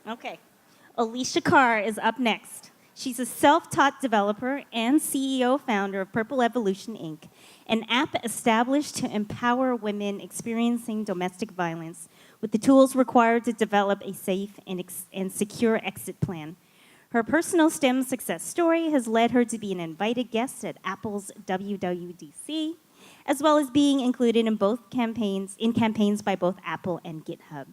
Okay. Alicia Carr is up next. She's a self-taught developer and CEO founder of Purple Evolution, Inc., an app established to empower women experiencing domestic violence with the tools required to develop a safe and secure exit plan. Her personal STEM success story has led her to be an invited guest at Apple's WWDC, as well as being included in campaigns by both Apple and GitHub.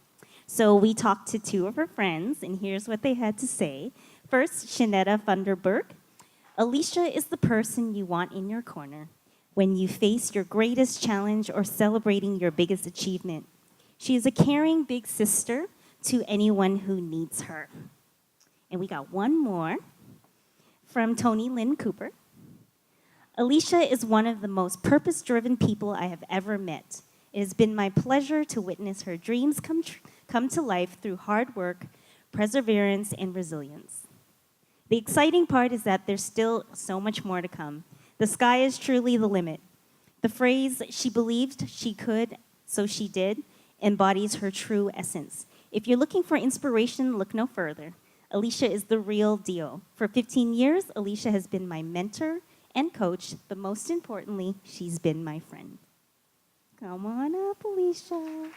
So we talked to two of her friends, and here's what they had to say. First, Shanetta Funderburg. Alicia is the person you want in your corner when you face your greatest challenge or celebrating your biggest achievement. She is a caring big sister to anyone who needs her. And we got one more from Tony Lynn Cooper. Alicia is one of the most purpose-driven people I have ever met. It has been my pleasure to witness her dreams come to life through hard work, perseverance, and resilience. The exciting part is that there's still so much more to come. The sky is truly the limit. The phrase, "she believed she could, so she did," embodies her true essence. If you're looking for inspiration, look no further. Alicia is the real deal. For 15 years, Alicia has been my mentor and coach, but most importantly, she's been my friend. Come on up, Alicia.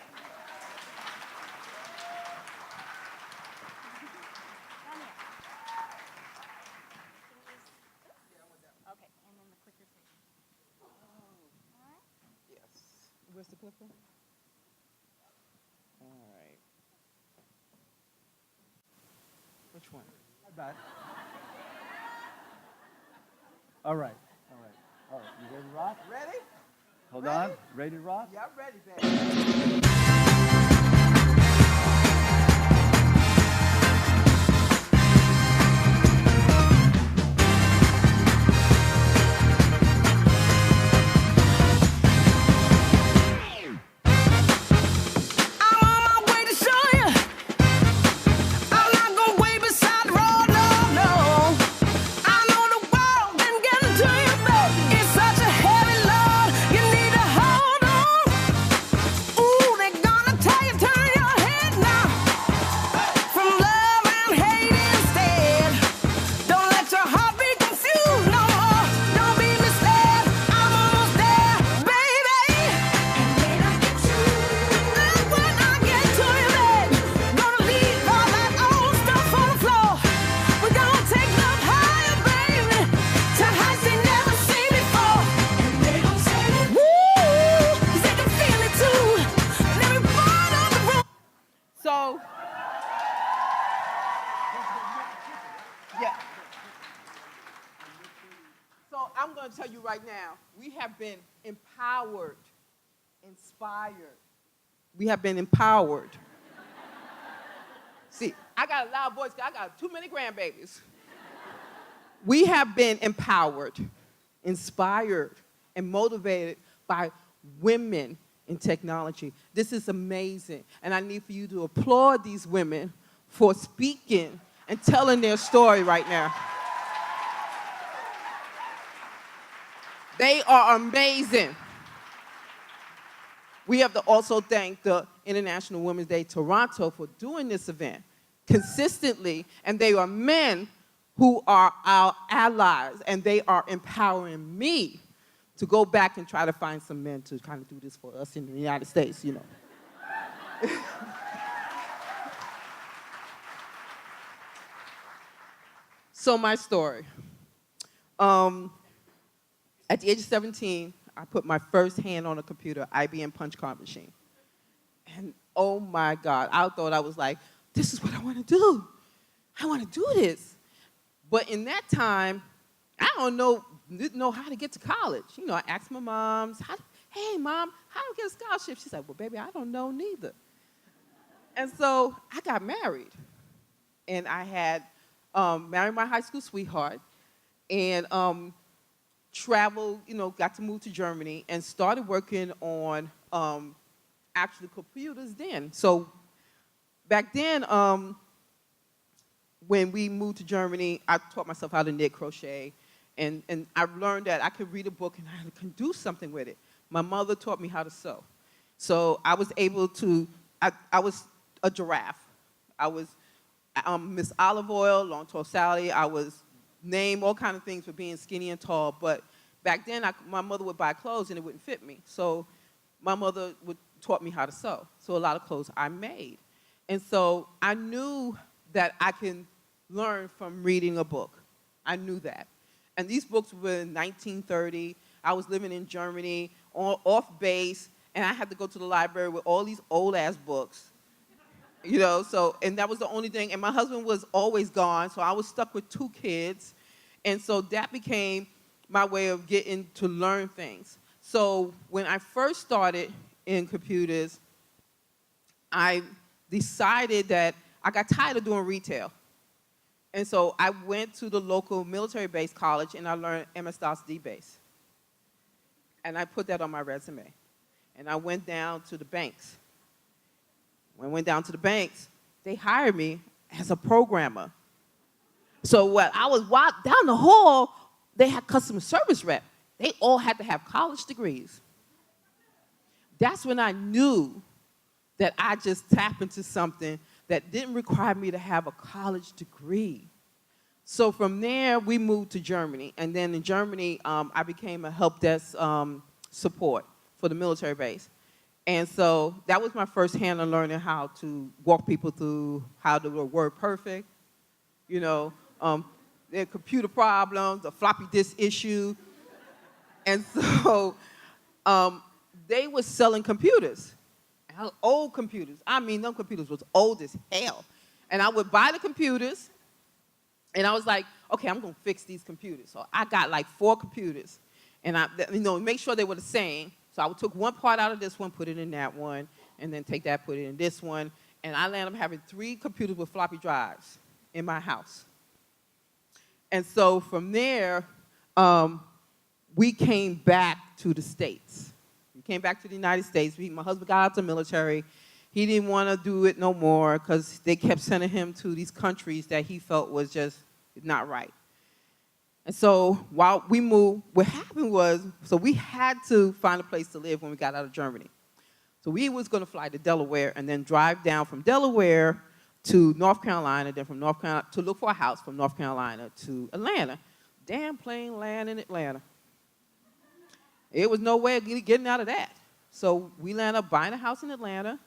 Where's the clicker? All right. Which one? Bye. All right. You ready to rock? Ready? Hold on. Ready to rock? Yeah, I'm ready, baby. So I'm going to tell you right now, we have been empowered, inspired. We have been empowered. See, I got a loud voice because I got too many grandbabies. We have been empowered, inspired, and motivated by women in technology. This is amazing, and I need for you to applaud these women for speaking and telling their story right now. They are amazing. We have to also thank the International Women's Day Toronto for doing this event consistently, and they are men who are our allies, and they are empowering me to go back and try to find some men to kind of do this for us in the United States, you know. So my story. At the age of 17, I put my first hand on a computer, IBM punch card machine. And oh my God, I thought I was like, this is what I want to do. I want to do this. But in that time, I didn't know how to get to college. You know, I asked my mom, hey mom, how do I get a scholarship? She's like, well baby, I don't know neither. And so I got married. And I had married my high school sweetheart and traveled, you know, got to move to Germany and started working on actually computers then. So back then, when we moved to Germany, I taught myself how to knit, crochet, and I learned that I could read a book and I could do something with it. My mother taught me how to sew. So I was able to, I was a giraffe. I was Miss Olive Oil, Long Tall Sally. I was named all kind of things for being skinny and tall. But back then, my mother would buy clothes and it wouldn't fit me. So my mother taught me how to sew. So a lot of clothes I made. And so I knew that I can learn from reading a book. I knew that. And these books were in 1930. I was living in Germany, off base, and I had to go to the library with all these old-ass books. You know, so, and that was the only thing. And my husband was always gone, so I was stuck with 2 kids. And so that became my way of getting to learn things. So when I first started in computers, I decided that I got tired of doing retail. And so I went to the local military-based college, and I learned MS-DOS D-Base. And I put that on my resume. And I went down to the banks. When I went down to the banks, they hired me as a programmer. So when I was walked down the hall, they had customer service rep. They all had to have college degrees. That's when I knew that I just tapped into something that didn't require me to have a college degree. So from there, we moved to Germany. And then in Germany, I became a help desk support for the military base. And so that was my first hand on learning how to walk people through how to do WordPerfect, you know, their computer problems, the floppy disk issue. And so they were selling computers, old computers. I mean, them computers was old as hell. And I would buy the computers, and I was like, okay, I'm going to fix these computers. So I got like 4 computers, and make sure they were the same. So I took one part out of this one, put it in that one, and then take that, put it in this one. And I ended up having 3 computers with floppy drives in my house. And so from there, we came back to the States. We came back to the United States. My husband got out of the military. He didn't want to do it no more because they kept sending him to these countries that he felt was just not right. And so while we moved, what happened was, so we had to find a place to live when we got out of Germany. So we was going to fly to Delaware and then drive down from Delaware to North Carolina, then from North Carolina to look for a house from North Carolina to Atlanta. Damn plane land in Atlanta. It was no way of getting out of that. So we landed up buying a house in Atlanta,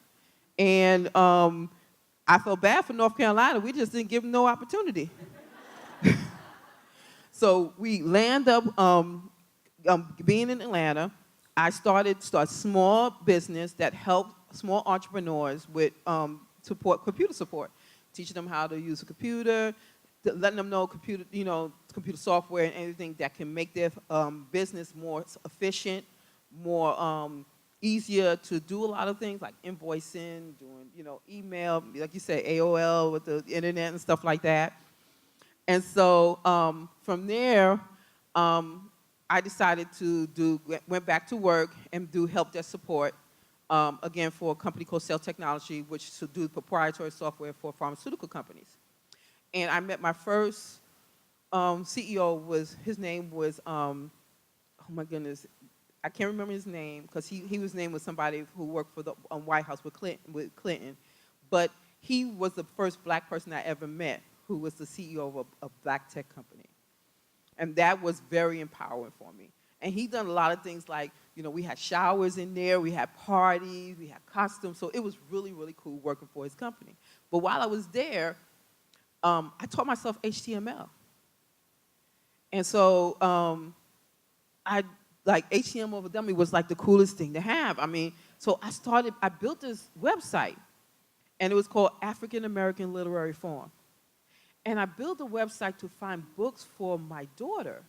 and I felt bad for North Carolina. We just didn't give them no opportunity. So we land up being in Atlanta. I started small business that helped small entrepreneurs with computer support, teaching them how to use a computer, letting them know computer software and anything that can make their business more efficient, more easier to do a lot of things like invoicing, doing email, like you said, AOL with the internet and stuff like that. And so from there, I decided to went back to work and do help desk support, again, for a company called Cell Technology, which to do proprietary software for pharmaceutical companies. And I met my first CEO, his name was, oh my goodness, I can't remember his name because he was named with somebody who worked for the White House with Clinton. But he was the first black person I ever met who was the CEO of a black tech company. And that was very empowering for me. And he done a lot of things like, we had showers in there, we had parties, we had costumes. So it was really, really cool working for his company. But while I was there, I taught myself HTML. And so HTML over Dummy was like the coolest thing to have. I mean, so I built this website, and it was called African American Literary Forum. And I built a website to find books for my daughter.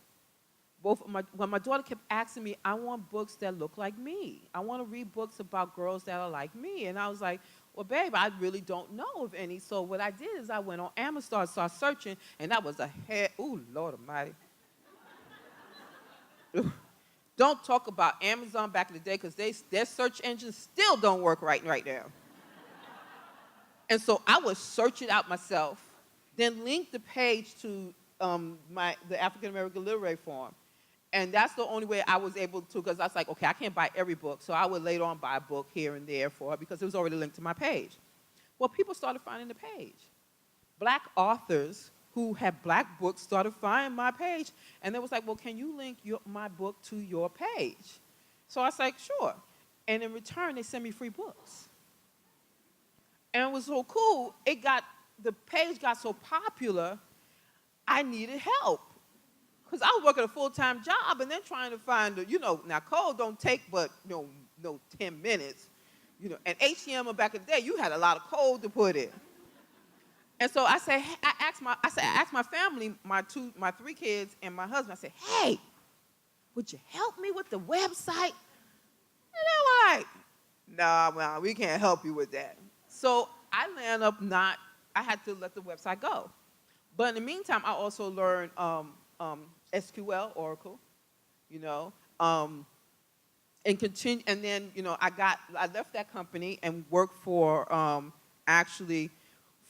When my daughter kept asking me, I want books that look like me. I want to read books about girls that are like me. And I was like, well, babe, I really don't know of any. So what I did is I went on Amazon, started searching, and that was ooh, Lord Almighty. Don't talk about Amazon back in the day because their search engines still don't work right now. And so I would search it out myself, then link the page to the African American Literary Forum. And that's the only way I was able to, because I was like, okay, I can't buy every book, so I would later on buy a book here and there for her because it was already linked to my page. Well, people started finding the page. black authors who had black books started finding my page. And they was like, well, can you link my book to your page? So I was like, sure. And in return, they sent me free books. And it was so cool. The page got so popular, I needed help. Because I was working a full-time job and then trying to find, now code don't take but, 10 minutes. And HTML back in the day, you had a lot of code to put in. And so I asked my family, my 3 kids and my husband, I said, hey, would you help me with the website? And they're like, nah, well, we can't help you with that. So I I had to let the website go. But in the meantime, I also learned SQL, Oracle, and continue. And then, I left that company and worked for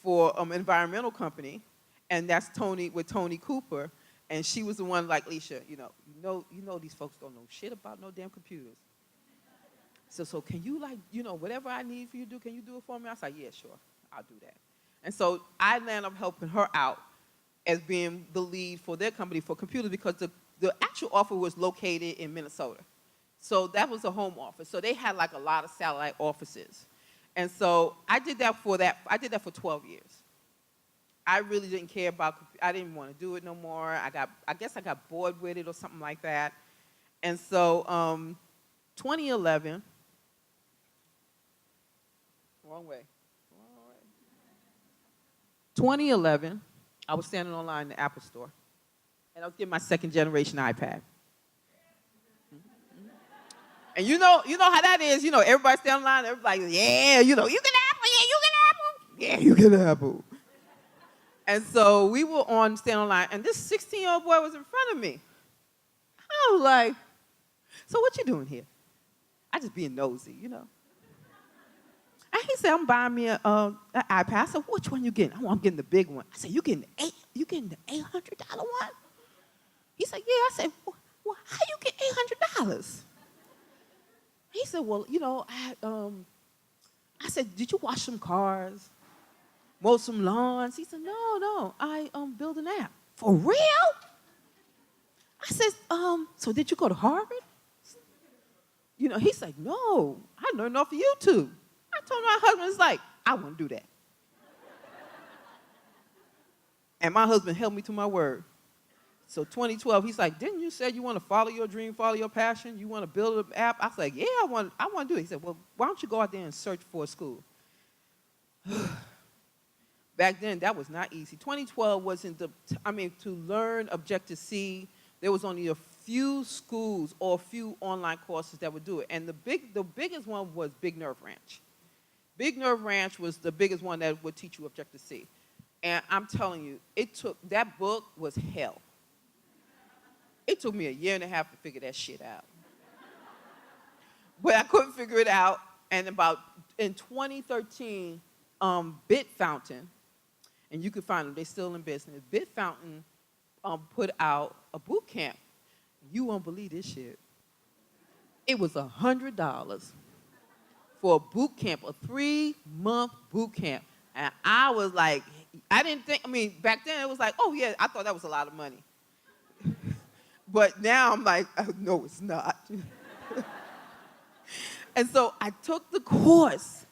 for an environmental company, and that's with Tony Cooper, and she was the one like, Alicia, you know these folks don't know shit about no damn computers. So can you whatever I need for you to do, can you do it for me? I was like, yeah, sure, I'll do that. And so I ended up helping her out as being the lead for their company for computers because the actual office was located in Minnesota. So that was a home office. So they had like a lot of satellite offices. And so I did that for 12 years. I really didn't care about, I didn't want to do it no more. I guess I got bored with it or something like that. And so 2011, wrong way. 2011, I was standing online in the Apple store, and I was getting my 2nd generation iPad. And you know how that is. Everybody standing online, everybody, yeah, you get Apple, yeah, you get Apple. Yeah, you get Apple. And so we were standing online, and this 16-year-old boy was in front of me. I was like, so what you doing here? I just being nosy, And he said, I'm buying me an iPad. I said, which one you getting? I'm getting the big one. I said, you getting the $800 one? He said, yeah. I said, well, how you get $800? He said, well, I said, did you wash some cars? Mow some lawns? He said, no, I build an app. For real? I said, so did you go to Harvard? He's like, no, I learned off of YouTube. I told my husband, it's like, I want to do that. And my husband held me to my word. So 2012, he's like, didn't you say you want to follow your dream, follow your passion? You want to build an app? I was like, yeah, I want to do it. He said, well, why don't you go out there and search for a school? Back then, that was not easy. 2012 wasn't to learn Objective-C, there was only a few schools or a few online courses that would do it. And the biggest one was Big Nerve Ranch. Big Nerve Ranch was the biggest one that would teach you Objective-C. And I'm telling you, that book was hell. It took me 1.5 years to figure that shit out. But I couldn't figure it out. And in 2013, BitFountain, and you can find them, they're still in business. BitFountain put out a boot camp. You won't believe this shit. It was $100 for a boot camp, a 3-month boot camp. And I was like, back then it was like, oh yeah, I thought that was a lot of money. But now I'm like, oh, no, it's not. And so I took the course,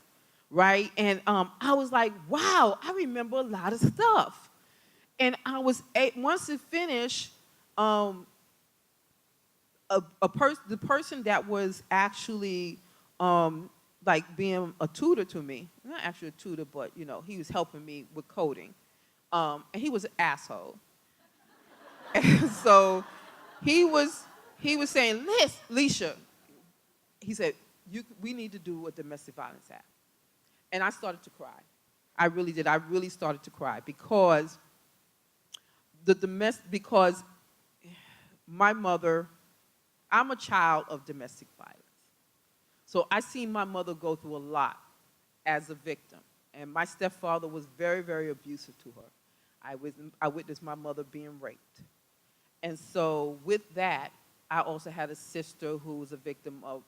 right? And I was like, wow, I remember a lot of stuff. And once it finished, the person that was actually being a tutor to me, not actually a tutor, but he was helping me with coding, and he was an asshole. And so he was saying, Alicia, he said, we need to do a domestic violence act. And I started to cry. I really did. I really started to cry because because my mother, I'm a child of domestic violence. So I seen my mother go through a lot as a victim. And my stepfather was very, very abusive to her. I witnessed my mother being raped. And so with that, I also had a sister who was a victim of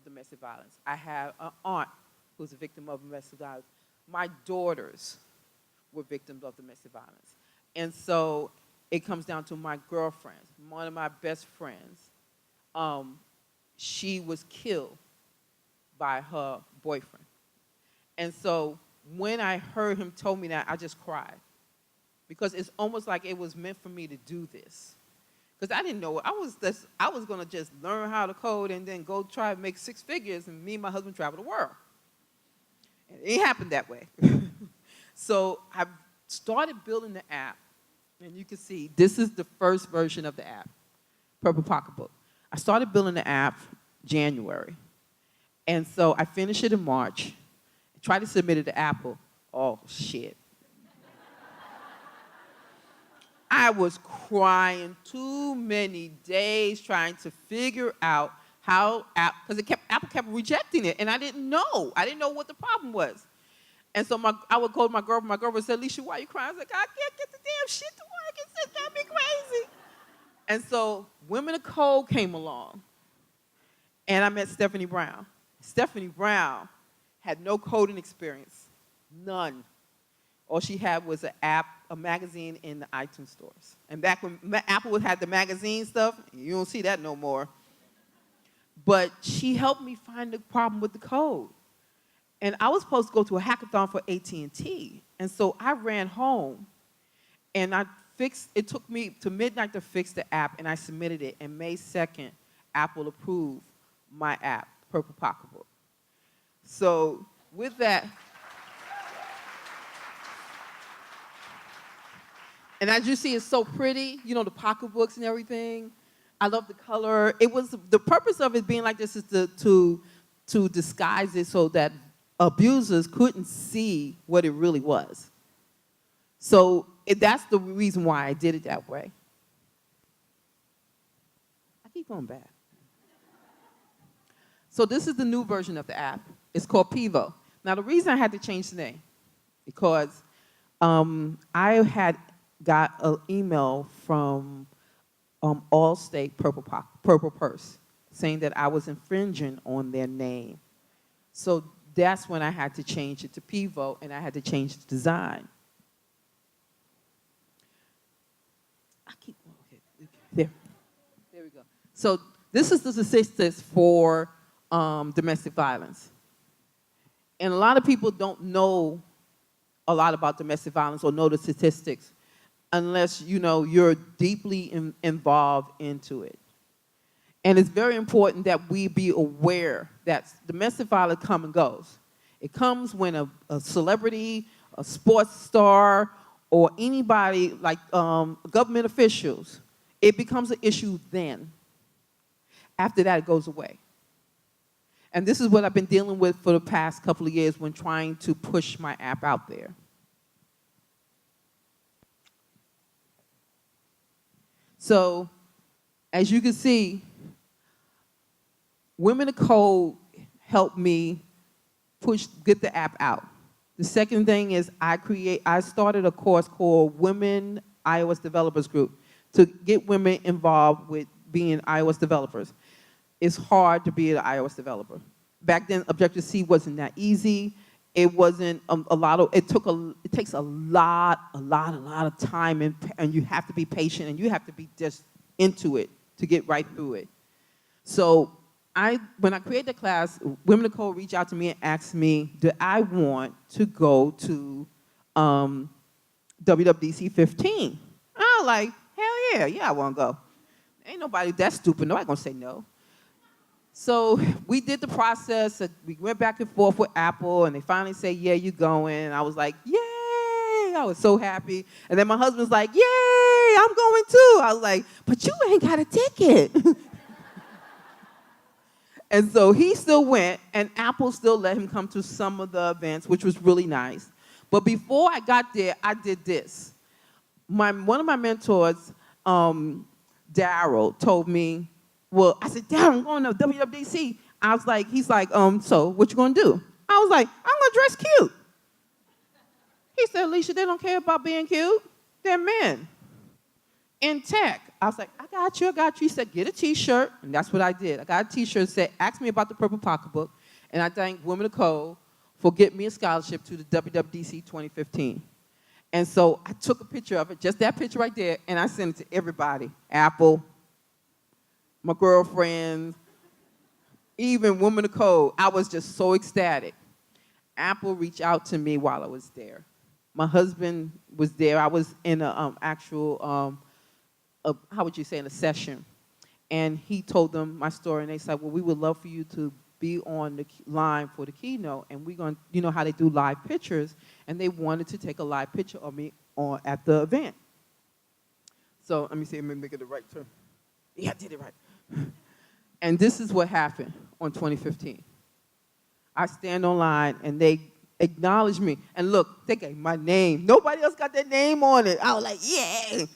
domestic violence. I had an aunt who was a victim of domestic violence. My daughters were victims of domestic violence. And so it comes down to my girlfriend, one of my best friends. She was killed by her boyfriend. And so when I heard him tell me that, I just cried. Because it's almost like it was meant for me to do this. Because I didn't know. I was going to just learn how to code and then go try to make 6 figures, and me and my husband travel the world. And it ain't happened that way. So I started building the app. And you can see, this is the first version of the app, Purple Pocketbook. I started building the app January. And so I finished it in March. Tried to submit it to Apple. Oh, shit. I was crying too many days trying to figure out how because Apple kept rejecting it, and I didn't know. I didn't know what the problem was. And so I would call my girlfriend. My girlfriend said, Alicia, why are you crying? I was like, I can't get the damn shit to work. It's got me crazy. And so Women of Code came along, and I met Stephanie Brown. Stephanie Brown had no coding experience, none. All she had was an app, a magazine in the iTunes stores. And back when Apple had the magazine stuff, you don't see that no more. But she helped me find the problem with the code. And I was supposed to go to a hackathon for AT&T. And so I ran home, and it took me to midnight to fix the app, and I submitted it. And May 2nd, Apple approved my app, Purple Pocketbook. So with that, and as you see, it's so pretty, you know, the pocketbooks and everything. I love the color. It was the purpose of it being like this is to disguise it so that abusers couldn't see what it really was. So that's the reason why I did it that way. I keep going back. So this is the new version of the app. It's called PEVO. Now, the reason I had to change the name, because I had got an email from Allstate Purple Purse saying that I was infringing on their name. So that's when I had to change it to PEVO, and I had to change the design. I keep going. Okay. There we go. So this is the statistics for domestic violence. And a lot of people don't know a lot about domestic violence or know the statistics unless you're deeply involved into it. And it's very important that we be aware that domestic violence comes and goes. It comes when a celebrity, a sports star, or anybody like government officials, it becomes an issue then. After that, it goes away. And this is what I've been dealing with for the past couple of years when trying to push my app out there. So, as you can see, Women of Code helped me get the app out. The second thing is I started a course called Women iOS Developers Group to get women involved with being iOS developers. It's hard to be an iOS developer. Back then, Objective-C wasn't that easy. It wasn't it takes a lot of time, and you have to be patient, and you have to be just into it to get right through it. So when I created the class, Women of Code reached out to me and asked me, do I want to go to WWDC 15? I was like, hell yeah, I want to go. Ain't nobody that stupid. Nobody going to say no. So we did the process. We went back and forth with Apple, and they finally said, yeah, you're going. And I was like, yay! I was so happy. And then my husband's like, yay, I'm going too. I was like, but you ain't got a ticket. And so he still went, and Apple still let him come to some of the events, which was really nice. But before I got there, I did this. One of my mentors, Daryl, told me, well, I said, Daryl, I'm going to WWDC. I was like, he's like, so what you going to do? I was like, I'm going to dress cute. He said, Alicia, they don't care about being cute. They're men in tech. I was like, I got you. He said, get a T-shirt, and that's what I did. I got a T-shirt that said, ask me about the Purple Pocketbook, and I thank Women of Code for getting me a scholarship to the WWDC 2015. And so I took a picture of it, just that picture right there, and I sent it to everybody. Apple, my girlfriends, even Women of Code. I was just so ecstatic. Apple reached out to me while I was there. My husband was there. I was in an actual, how would you say, in a session. And he told them my story, and they said, well, we would love for you to be on the line for the keynote, and we're going to, you know how they do live pictures, and they wanted to take a live picture of me at the event. So let me see, let me make it the right turn. Yeah, I did it right. And this is what happened on 2015. I stand online, and they acknowledged me. And look, they gave my name. Nobody else got their name on it. I was like, yeah.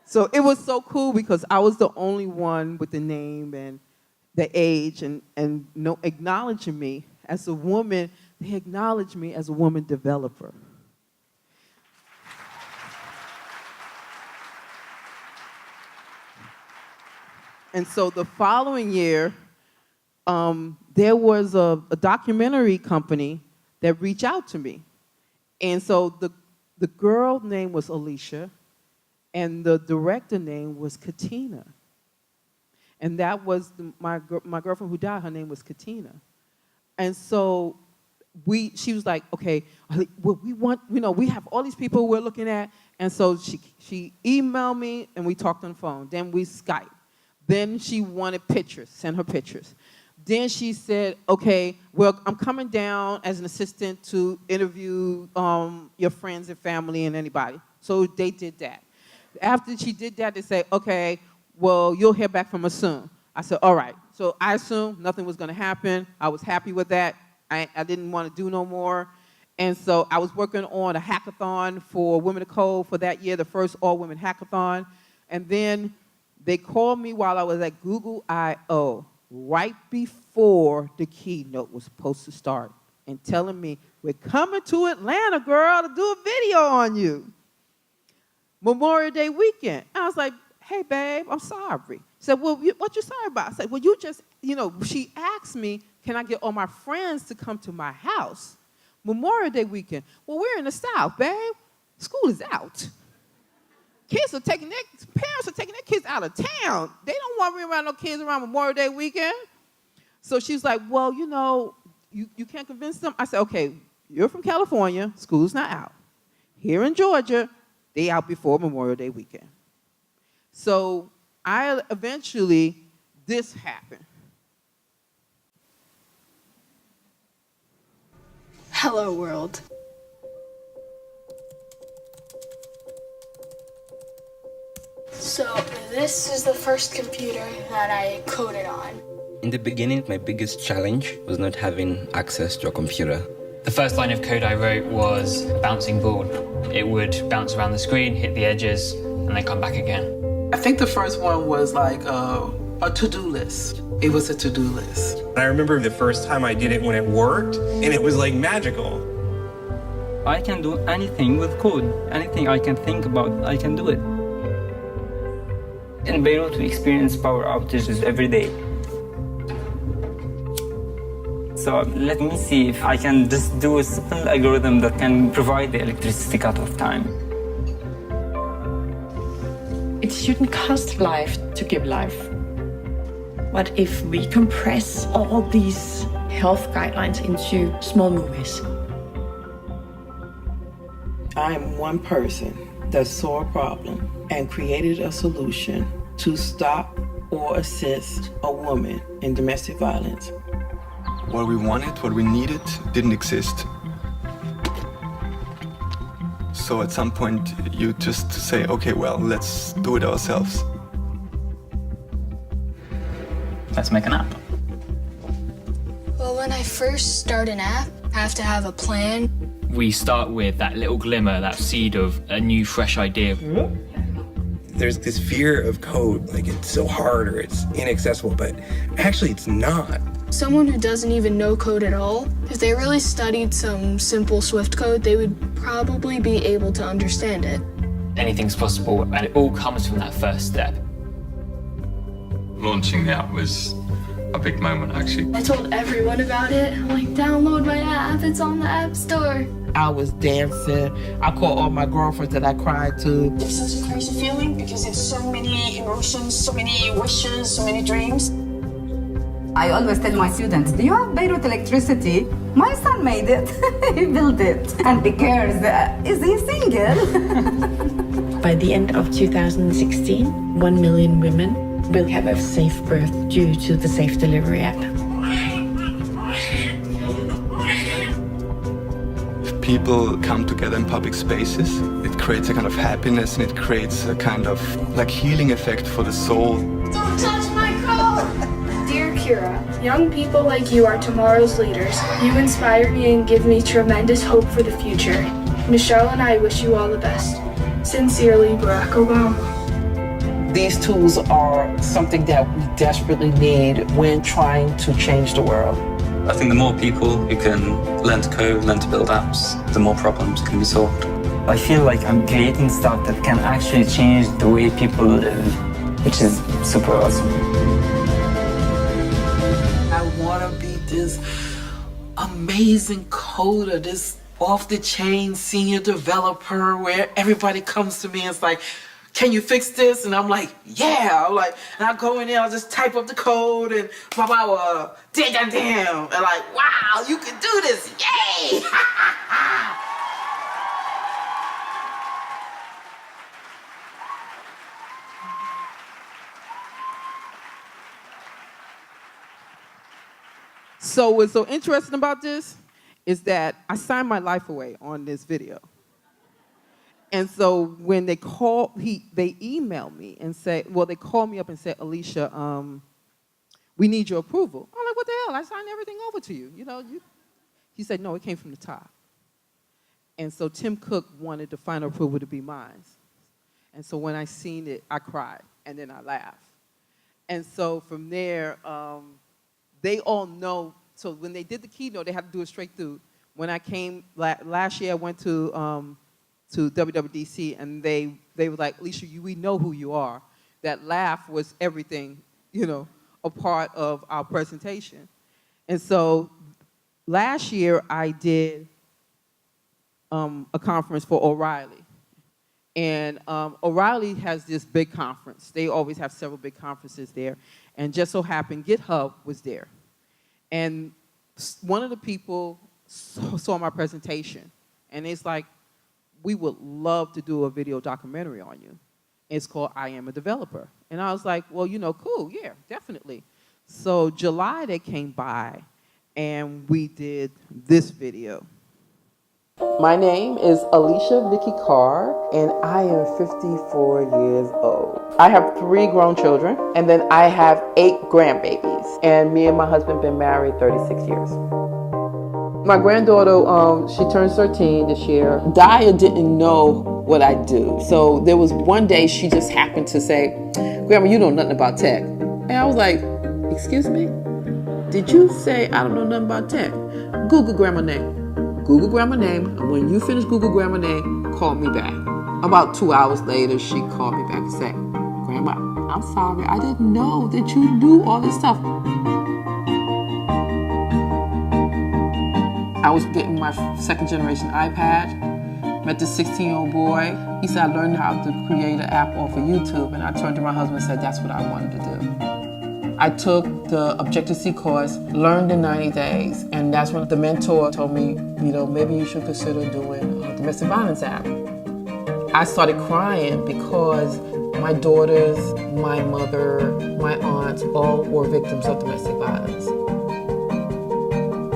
So it was so cool because I was the only one with the name and the age and no acknowledging me as a woman. They acknowledged me as a woman developer. And so the following year, there was a documentary company that reached out to me. And so the girl name was Alicia, and the director name was Katina. And that was my girlfriend who died, her name was Katina. And so she was like, okay, well, we have all these people we're looking at. And so she emailed me, and we talked on the phone. Then we Skyped. Then she wanted pictures, send her pictures. Then she said, okay, well, I'm coming down as an assistant to interview your friends and family and anybody. So they did that. After she did that, they said, okay, well, you'll hear back from us soon. I said, all right. So I assumed nothing was going to happen. I was happy with that. I didn't want to do no more. And so I was working on a hackathon for Women of Code for that year, the first all-women hackathon. And then they called me while I was at Google I/O, right before the keynote was supposed to start, and telling me, we're coming to Atlanta, girl, to do a video on you. Memorial Day weekend. I was like, hey, babe, I'm sorry. She said, well, what you sorry about? I said, well, you just, she asked me, can I get all my friends to come to my house? Memorial Day weekend. Well, we're in the South, babe. School is out. Parents are taking their kids out of town. They don't want me around no kids around Memorial Day weekend. So she's like, well, you can't convince them. I said, okay, you're from California. School's not out. Here in Georgia, they out before Memorial Day weekend. So this happened. Hello, world. So this is the first computer that I coded on. In the beginning, my biggest challenge was not having access to a computer. The first line of code I wrote was a bouncing ball. It would bounce around the screen, hit the edges, and then come back again. I think the first one was like a to-do list. It was a to-do list. I remember the first time I did it when it worked, and it was like magical. I can do anything with code. Anything I can think about, I can do it. In Beirut, we experience power outages every day. So let me see if I can just do a simple algorithm that can provide the electricity cutoff time. It shouldn't cost life to give life. What if we compress all these health guidelines into small movies? I am one person that saw a problem and created a solution to stop or assist a woman in domestic violence. What we wanted, what we needed, didn't exist. So at some point, you just say, okay, well, let's do it ourselves. Let's make an app. Well, when I first start an app, I have to have a plan. We start with that little glimmer, that seed of a new, fresh idea. There's this fear of code, like it's so hard or it's inaccessible, but actually it's not. Someone who doesn't even know code at all, if they really studied some simple Swift code, they would probably be able to understand it. Anything's possible, and it all comes from that first step. Launching the app was a big moment, actually. I told everyone about it. I'm like, download my app, it's on the App Store. I was dancing. I called all my girlfriends that I cried to. It's such a crazy feeling because it's so many emotions, so many wishes, so many dreams. I always tell my students, do you have Beirut electricity? My son made it, he built it. And the girls, is he single? By the end of 2016, 1 million women will have a safe birth due to the Safe Delivery app. If people come together in public spaces, it creates a kind of happiness and it creates a kind of like healing effect for the soul. Don't touch my code! Dear Kira, young people like you are tomorrow's leaders. You inspire me and give me tremendous hope for the future. Michelle and I wish you all the best. Sincerely, Barack Obama. These tools are something that we desperately need when trying to change the world. I think the more people who can learn to code, learn to build apps, the more problems can be solved. I feel like I'm creating stuff that can actually change the way people live, which is super awesome. I want to be this amazing coder, this off-the-chain senior developer where everybody comes to me and it's like, can you fix this? And I'm like, yeah. I'm like, and I go in there, I'll just type up the code and blah, blah, blah, damn. And like, wow, you can do this, yay! So what's so interesting about this is that I signed my life away on this video. And so when they emailed me and said, well, they called me up and said, Alicia, we need your approval. I'm like, what the hell? I signed everything over to you. He said, no, it came from the top. And so Tim Cook wanted the final approval to be mine. And so when I seen it, I cried, and then I laughed. And so from there, they all know. So when they did the keynote, they had to do it straight through. When I came last year, I went to WWDC, and they were like, Alicia, we know who you are. That laugh was everything, a part of our presentation. And so last year, I did a conference for O'Reilly. And O'Reilly has this big conference. They always have several big conferences there. And just so happened, GitHub was there. And one of the people saw my presentation, and it's like, we would love to do a video documentary on you. It's called I Am a Developer. And I was like, well, cool, yeah, definitely. So July, they came by, and we did this video. My name is Alicia Vicky Carr, and I am 54 years old. I have 3 grown children, and then I have 8 grandbabies. And me and my husband been married 36 years. My granddaughter, she turns 13 this year. Daya didn't know what I do. So there was one day she just happened to say, Grandma, you know nothing about tech. And I was like, excuse me? Did you say I don't know nothing about tech? Google Grandma name. Google Grandma name, and when you finish Google Grandma name, call me back. About 2 hours later, she called me back and said, Grandma, I'm sorry, I didn't know that you knew all this stuff. I was getting my 2nd generation iPad, met this 16-year-old boy. He said, I learned how to create an app off of YouTube, and I turned to my husband and said, that's what I wanted to do. I took the Objective-C course, learned in 90 days, and that's when the mentor told me, maybe you should consider doing a domestic violence app. I started crying because my daughters, my mother, my aunts, all were victims of domestic violence.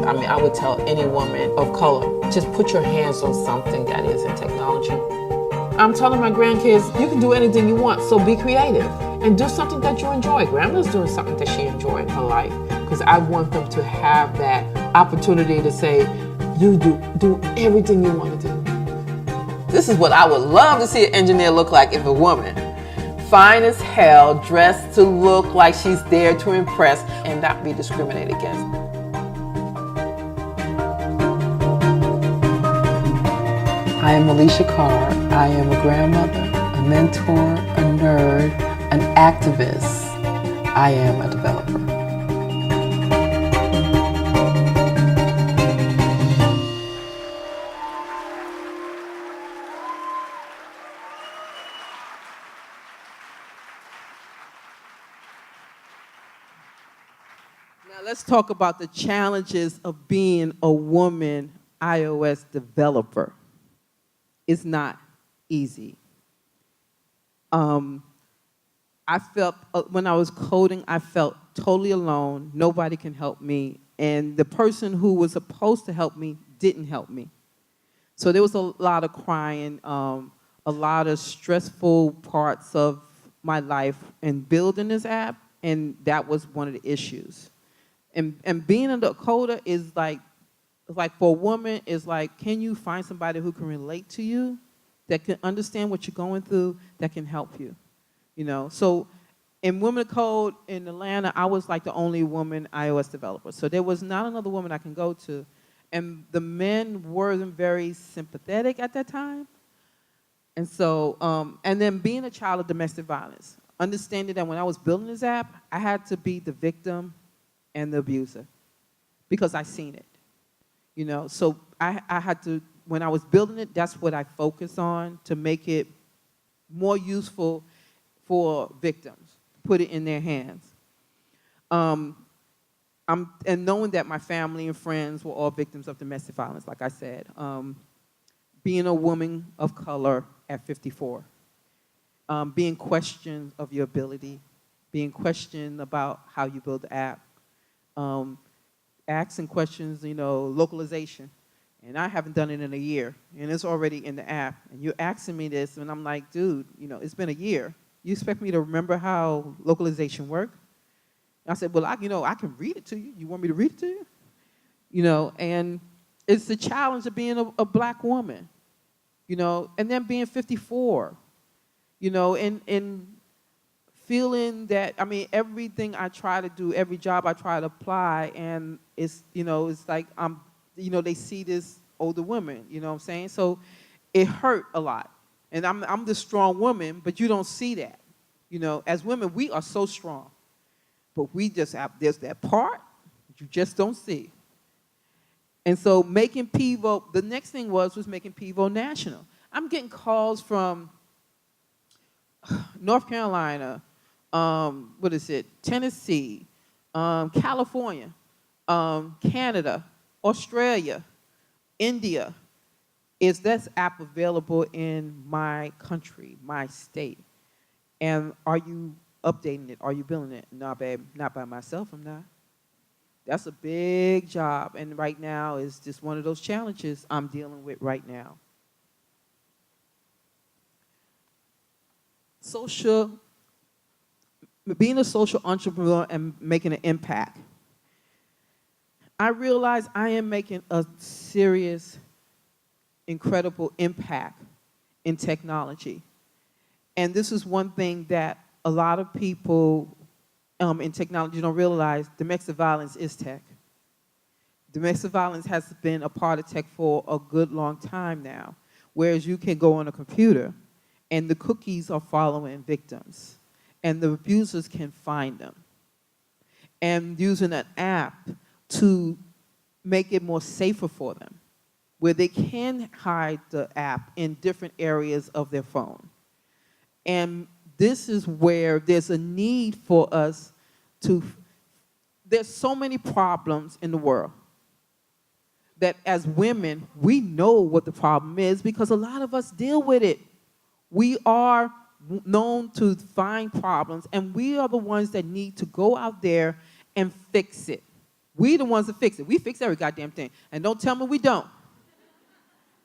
I would tell any woman of color, just put your hands on something that is in technology. I'm telling my grandkids, you can do anything you want, so be creative and do something that you enjoy. Grandma's doing something that she enjoyed in her life, because I want them to have that opportunity to say, you do everything you want to do. This is what I would love to see an engineer look like if a woman, fine as hell, dressed to look like she's there to impress and not be discriminated against. I am Alicia Carr. I am a grandmother, a mentor, a nerd, an activist. I am a developer. Now let's talk about the challenges of being a woman iOS developer. It's not easy. I felt, when I was coding, I felt totally alone. Nobody can help me. And the person who was supposed to help me didn't help me. So there was a lot of crying, a lot of stressful parts of my life in building this app, and that was one of the issues. And being a coder is like for a woman, is like, can you find somebody who can relate to you, that can understand what you're going through, that can help you? You know, so in Women of Code in Atlanta, I was like the only woman iOS developer. So there was not another woman I can go to. And the men weren't very sympathetic at that time. And so, and then being a child of domestic violence, understanding that when I was building this app, I had to be the victim and the abuser because I seen it. You know, so I had to, when I was building it, that's what I focused on to make it more useful for victims, put it in their hands. And knowing that my family and friends were all victims of domestic violence, like I said. Being a woman of color at 54. Being questioned of your ability. Being questioned about how you build the app. Asking questions, you know, localization. And I haven't done it in a year, and it's already in the app. And you're asking me this, and I'm like, dude, you know, it's been a year. You expect me to remember how localization worked? I said, well, I can read it to you. You want me to read it to you? You know, and it's the challenge of being a black woman, you know, and then being 54, you know, and feeling that, I mean, everything I try to do, every job I try to apply, and it's, you know, it's like you know, they see this older woman, you know what I'm saying? So it hurt a lot. And I'm the strong woman, but you don't see that. You know, as women, we are so strong. But we just have, there's that part that you just don't see. And so making PEVO, the next thing was making PEVO national. I'm getting calls from North Carolina, Tennessee, California, Canada, Australia, India. Is this app available in my country, my state? And are you updating it? Are you building it? No, babe, not by myself, I'm not. That's a big job, and right now is just one of those challenges I'm dealing with right now. Being a social entrepreneur and making an impact. I realize I am making a serious, incredible impact in technology. And this is one thing that a lot of people in technology don't realize. Domestic violence is tech. Domestic violence has been a part of tech for a good long time now, whereas you can go on a computer and the cookies are following victims and the abusers can find them. And using an app to make it more safer for them, where they can hide the app in different areas of their phone. And this is where there's a need for us to, there's so many problems in the world that as women, we know what the problem is because a lot of us deal with it. We are known to find problems, and we are the ones that need to go out there and fix it. We the ones that fix it. We fix every goddamn thing. And don't tell me we don't.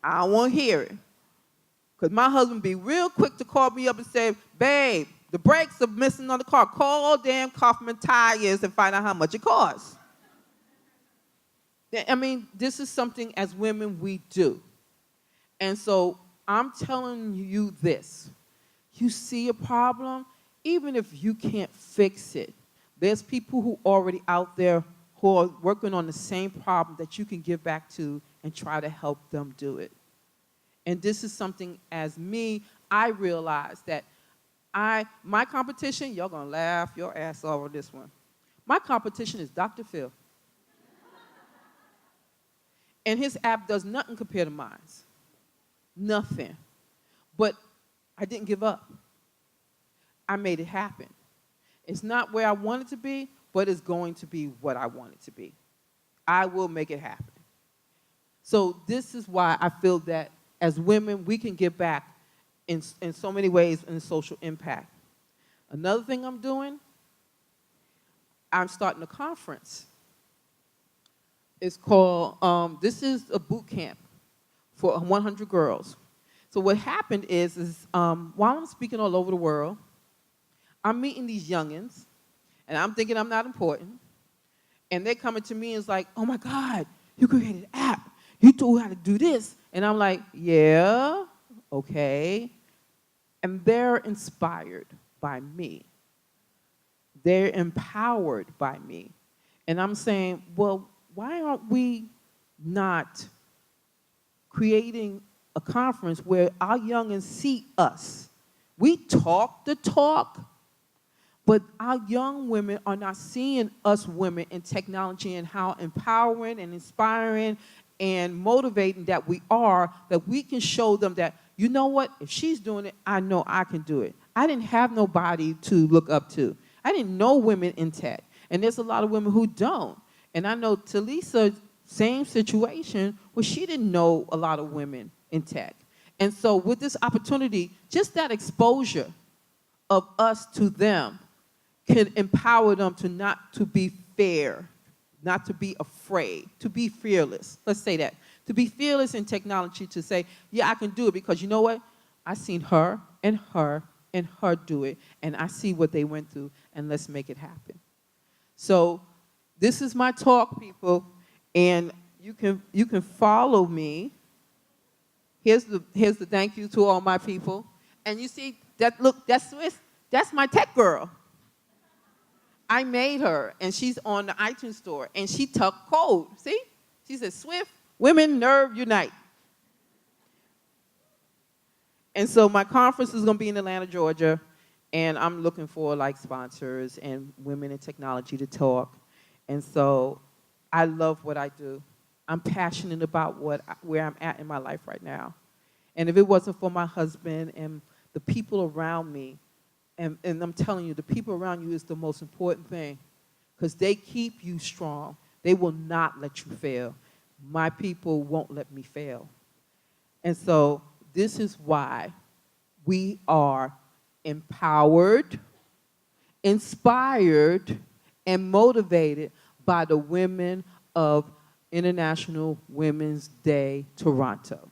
I don't want to hear it. Because my husband be real quick to call me up and say, babe, the brakes are missing on the car. Call damn Kaufman Tires and find out how much it costs. I mean, this is something as women we do. And so I'm telling you this. You see a problem, even if you can't fix it, there's people who are already out there who are working on the same problem that you can give back to and try to help them do it. And this is something, as me, I realize that my competition, y'all gonna laugh your ass off on this one. My competition is Dr. Phil. And his app does nothing compared to mine. Nothing. But I didn't give up. I made it happen. It's not where I wanted to be, but it's going to be what I want it to be. I will make it happen. So this is why I feel that as women, we can give back in so many ways in social impact. Another thing I'm doing, I'm starting a conference. It's called, this is a boot camp for 100 girls. So what happened is while I'm speaking all over the world, I'm meeting these youngins, and I'm thinking I'm not important. And they're coming to me and it's like, oh my God, you created an app. You told how to do this. And I'm like, yeah, okay. And they're inspired by me. They're empowered by me. And I'm saying, well, why aren't we not creating a conference where our youngins see us? We talk the talk, but our young women are not seeing us women in technology and how empowering and inspiring and motivating that we are, that we can show them that, you know what, if she's doing it, I know I can do it. I didn't have nobody to look up to. I didn't know women in tech, and there's a lot of women who don't. And I know Talisa, same situation, where she didn't know a lot of women in tech. And so with this opportunity, just that exposure of us to them can empower them to not to be fair, not to be afraid, to be fearless. Let's say that. To be fearless in technology, to say, yeah, I can do it because you know what? I seen her and her and her do it, and I see what they went through, and let's make it happen. So this is my talk, people, and you can follow me. Here's the thank you to all my people. And you see, that's Swiss. That's my tech girl. I made her, and she's on the iTunes store, and she took code. See? She said, Swift, women, nerve, unite. And so my conference is going to be in Atlanta, Georgia, and I'm looking for like sponsors and women in technology to talk. And so I love what I do. I'm passionate about where I'm at in my life right now. And if it wasn't for my husband and the people around me, and I'm telling you, the people around you is the most important thing, because they keep you strong. They will not let you fail. My people won't let me fail. And so this is why we are empowered, inspired, and motivated by the women of International Women's Day, Toronto.